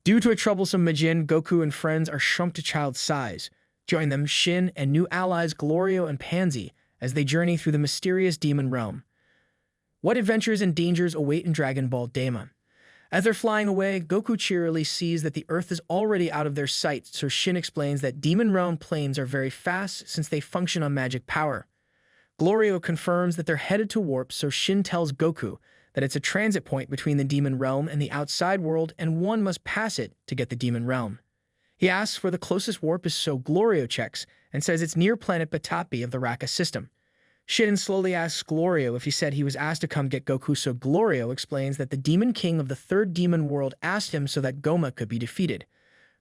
Due to a troublesome Majin, Goku and friends are shrunk to child's size. Join them Shin and new allies Glorio and Pansy as they journey through the mysterious demon realm. What adventures and dangers await in Dragon Ball Daima? As they're flying away, Goku cheerily sees that the Earth is already out of their sight, so Shin explains that Demon Realm planes are very fast since they function on magic power. Glorio confirms that they're headed to Warp, so Shin tells Goku that it's a transit point between the Demon Realm and the outside world, and one must pass it to get the Demon Realm. He asks where the closest warp is, so Glorio checks and says it's near planet Batapi of the Raka system. Shin slowly asks Glorio if he said he was asked to come get Goku, so Glorio explains that the Demon King of the third demon world asked him so that Goma could be defeated.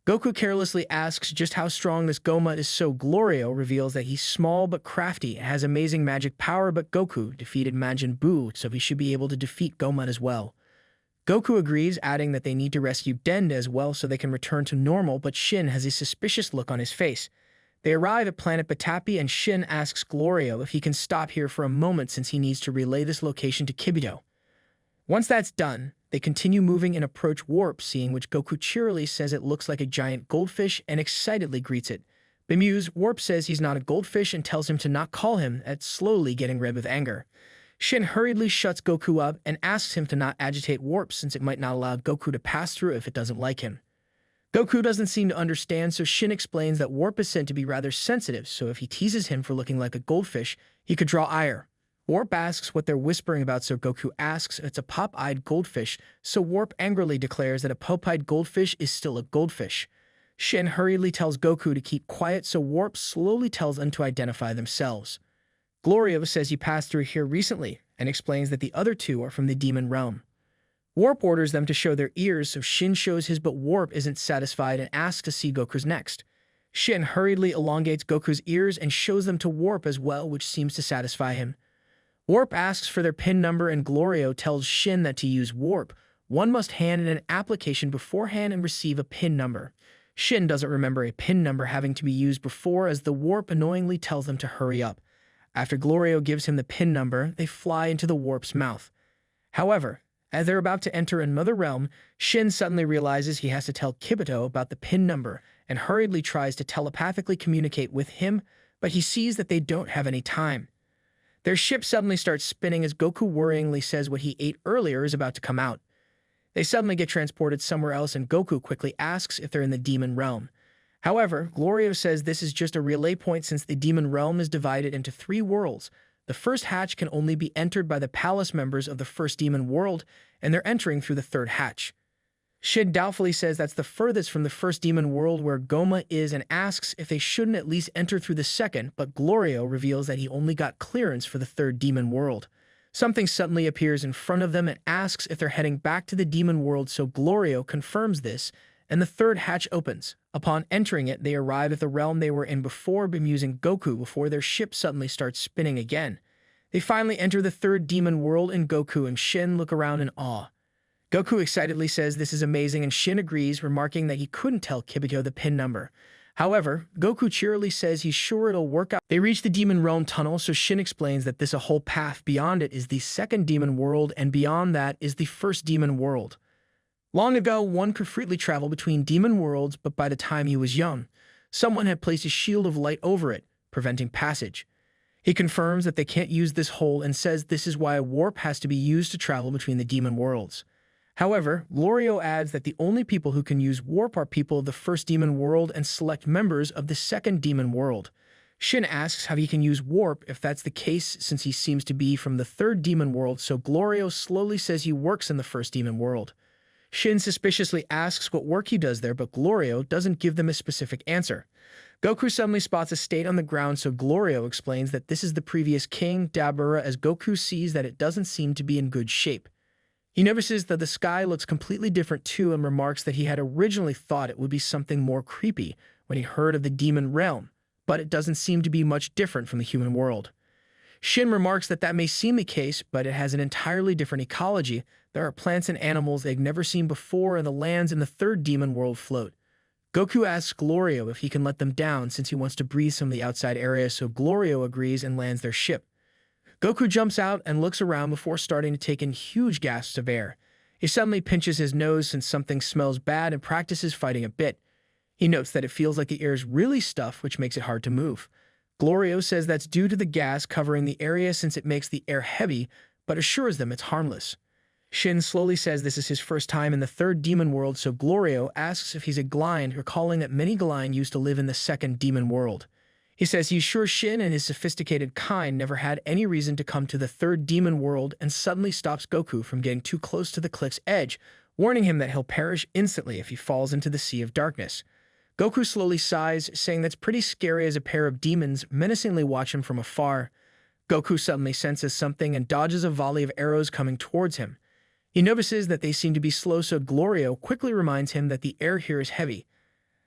Goku carelessly asks just how strong this Goma is, so Glorio reveals that he's small but crafty and has amazing magic power, but Goku defeated Majin Buu, so he should be able to defeat Goma as well. Goku agrees, adding that they need to rescue Dende as well so they can return to normal, but Shin has a suspicious look on his face. They arrive at planet Batapi and Shin asks Glorio if he can stop here for a moment since he needs to relay this location to Kibito. Once that's done, they continue moving and approach Warp, seeing which Goku cheerily says it looks like a giant goldfish and excitedly greets it. Bemused, Warp says he's not a goldfish and tells him to not call him, slowly getting red with anger. Shin hurriedly shuts Goku up and asks him to not agitate Warp since it might not allow Goku to pass through if it doesn't like him. Goku doesn't seem to understand, so Shin explains that Warp is said to be rather sensitive, so if he teases him for looking like a goldfish, he could draw ire. Warp asks what they're whispering about, so Goku asks if it's a pop-eyed goldfish, so Warp angrily declares that a pop-eyed goldfish is still a goldfish. Shin hurriedly tells Goku to keep quiet, so Warp slowly tells them to identify themselves. Glorio says he passed through here recently and explains that the other two are from the Demon Realm. Warp orders them to show their ears, so Shin shows his, but Warp isn't satisfied and asks to see Goku's next. Shin hurriedly elongates Goku's ears and shows them to Warp as well, which seems to satisfy him. Warp asks for their PIN number and Glorio tells Shin that to use Warp, one must hand in an application beforehand and receive a PIN number. Shin doesn't remember a PIN number having to be used before, as the Warp annoyingly tells them to hurry up. After Glorio gives him the PIN number, they fly into the Warp's mouth. However, as they're about to enter another realm, Shin suddenly realizes he has to tell Kibito about the PIN number and hurriedly tries to telepathically communicate with him, but he sees that they don't have any time. Their ship suddenly starts spinning as Goku worryingly says what he ate earlier is about to come out. They suddenly get transported somewhere else and Goku quickly asks if they're in the Demon Realm. However, Glorio says this is just a relay point since the Demon Realm is divided into 3 worlds. The first hatch can only be entered by the palace members of the first demon world, and they're entering through the 3rd hatch. Shin doubtfully says that's the furthest from the first demon world where Goma is and asks if they shouldn't at least enter through the 2nd, but Glorio reveals that he only got clearance for the 3rd demon world. Something suddenly appears in front of them and asks if they're heading back to the demon world, so Glorio confirms this, and the 3rd hatch opens. Upon entering it, they arrive at the realm they were in before, bemusing Goku before their ship suddenly starts spinning again. They finally enter the 3rd demon world and Goku and Shin look around in awe. Goku excitedly says this is amazing and Shin agrees, remarking that he couldn't tell Kibito the PIN number. However, Goku cheerily says he's sure it'll work out. They reach the Demon Realm tunnel, so Shin explains that this a whole path beyond it is the 2nd demon world and beyond that is the 1st demon world. Long ago, one could freely travel between demon worlds, but by the time he was young, someone had placed a shield of light over it, preventing passage. He confirms that they can't use this hole and says this is why a warp has to be used to travel between the demon worlds. However, Glorio adds that the only people who can use warp are people of the 1st demon world and select members of the 2nd demon world. Shin asks how he can use warp if that's the case since he seems to be from the 3rd demon world, so Glorio slowly says he works in the 1st demon world. Shin suspiciously asks what work he does there, but Glorio doesn't give them a specific answer. Goku suddenly spots a state on the ground, so Glorio explains that this is the previous king, Dabura, as Goku sees that it doesn't seem to be in good shape. He notices that the sky looks completely different too and remarks that he had originally thought it would be something more creepy when he heard of the demon realm, but it doesn't seem to be much different from the human world. Shin remarks that that may seem the case, but it has an entirely different ecology. There are plants and animals they've never seen before, and the lands in the 3rd demon world float. Goku asks Glorio if he can let them down since he wants to breathe some of the outside area, so Glorio agrees and lands their ship. Goku jumps out and looks around before starting to take in huge gasps of air. He suddenly pinches his nose since something smells bad and practices fighting a bit. He notes that it feels like the air is really stuffed, which makes it hard to move. Glorio says that's due to the gas covering the area since it makes the air heavy, but assures them it's harmless. Shin slowly says this is his first time in the third demon world, so Glorio asks if he's a Galion, recalling that many Galion used to live in the second demon world. He says he's sure Shin and his sophisticated kind never had any reason to come to the third demon world, and suddenly stops Goku from getting too close to the cliff's edge, warning him that he'll perish instantly if he falls into the sea of darkness. Goku slowly sighs, saying that's pretty scary as a pair of demons menacingly watch him from afar. Goku suddenly senses something and dodges a volley of arrows coming towards him. He notices that they seem to be slow, so Glorio quickly reminds him that the air here is heavy.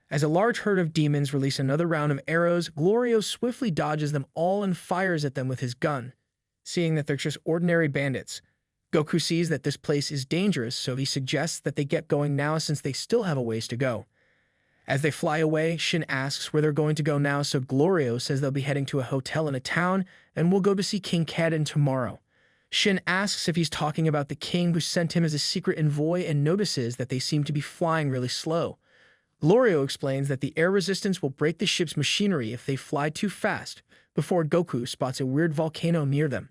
As a large herd of demons release another round of arrows, Glorio swiftly dodges them all and fires at them with his gun. Seeing that they're just ordinary bandits, Goku sees that this place is dangerous, so he suggests that they get going now since they still have a ways to go. As they fly away, Shin asks where they're going to go now, so Glorio says they'll be heading to a hotel in a town and will go to see King Kadin tomorrow. Shin asks if he's talking about the king who sent him as a secret envoy and notices that they seem to be flying really slow. Glorio explains that the air resistance will break the ship's machinery if they fly too fast, before Goku spots a weird volcano near them.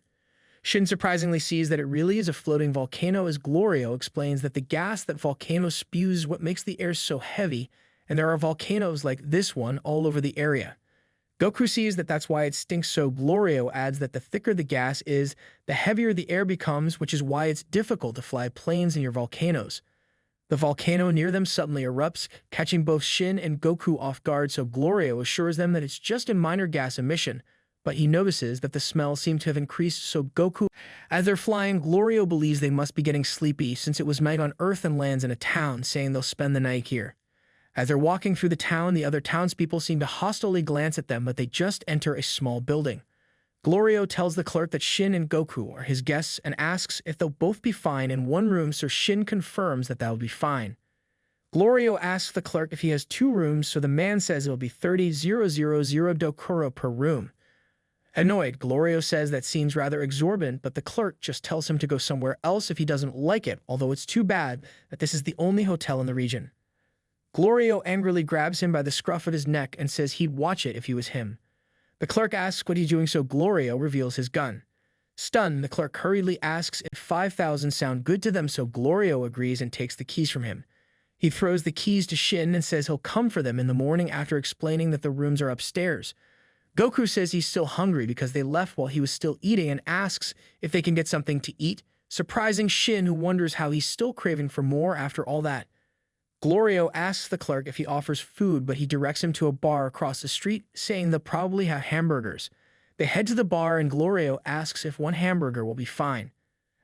Shin surprisingly sees that it really is a floating volcano, as Glorio explains that the gas that volcano spews is what makes the air so heavy, and there are volcanoes like this one all over the area. Goku sees that that's why it stinks, so Glorio adds that the thicker the gas is, the heavier the air becomes, which is why it's difficult to fly planes near volcanoes. The volcano near them suddenly erupts, catching both Shin and Goku off guard, so Glorio assures them that it's just a minor gas emission, but he notices that the smell seemed to have increased, so Goku... As they're flying, Glorio believes they must be getting sleepy since it was made on Earth and lands in a town, saying they'll spend the night here. As they're walking through the town, the other townspeople seem to hostilely glance at them, but they just enter a small building. Glorio tells the clerk that Shin and Goku are his guests and asks if they'll both be fine in one room, so Shin confirms that they'll be fine. Glorio asks the clerk if he has 2 rooms, so the man says it'll be 30,000 dokuro per room. Annoyed, Glorio says that seems rather exorbitant, but the clerk just tells him to go somewhere else if he doesn't like it, although it's too bad that this is the only hotel in the region. Glorio angrily grabs him by the scruff of his neck and says he'd watch it if he was him. The clerk asks what he's doing, so Glorio reveals his gun. Stunned, the clerk hurriedly asks if 5,000 sound good to them, so Glorio agrees and takes the keys from him. He throws the keys to Shin and says he'll come for them in the morning after explaining that the rooms are upstairs. Goku says he's still hungry because they left while he was still eating and asks if they can get something to eat, surprising Shin, who wonders how he's still craving for more after all that. Glorio asks the clerk if he offers food, but he directs him to a bar across the street, saying they'll probably have hamburgers. They head to the bar and Glorio asks if 1 hamburger will be fine.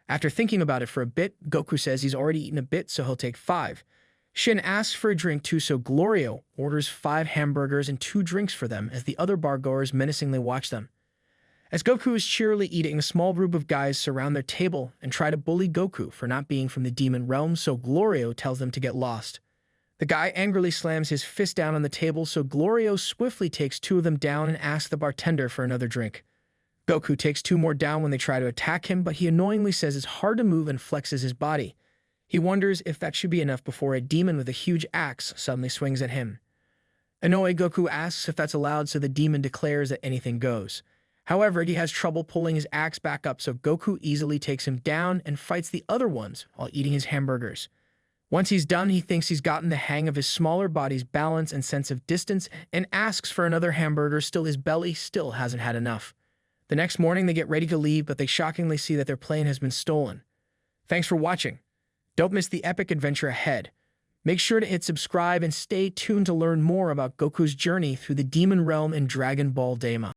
After thinking about it for a bit, Goku says he's already eaten a bit, so he'll take 5. Shin asks for a drink too, so Glorio orders 5 hamburgers and 2 drinks for them as the other bargoers menacingly watch them. As Goku is cheerily eating, a small group of guys surround their table and try to bully Goku for not being from the demon realm, so Glorio tells them to get lost. The guy angrily slams his fist down on the table, so Glorio swiftly takes 2 of them down and asks the bartender for another drink. Goku takes 2 more down when they try to attack him, but he annoyingly says it's hard to move and flexes his body. He wonders if that should be enough before a demon with a huge axe suddenly swings at him. Annoyed, Goku asks if that's allowed, so the demon declares that anything goes. However, he has trouble pulling his axe back up, so Goku easily takes him down and fights the other ones while eating his hamburgers. Once he's done, he thinks he's gotten the hang of his smaller body's balance and sense of distance and asks for another hamburger, still his belly still hasn't had enough. The next morning, they get ready to leave, but they shockingly see that their plane has been stolen. Thanks for watching. Don't miss the epic adventure ahead. Make sure to hit subscribe and stay tuned to learn more about Goku's journey through the demon realm in Dragon Ball Daima.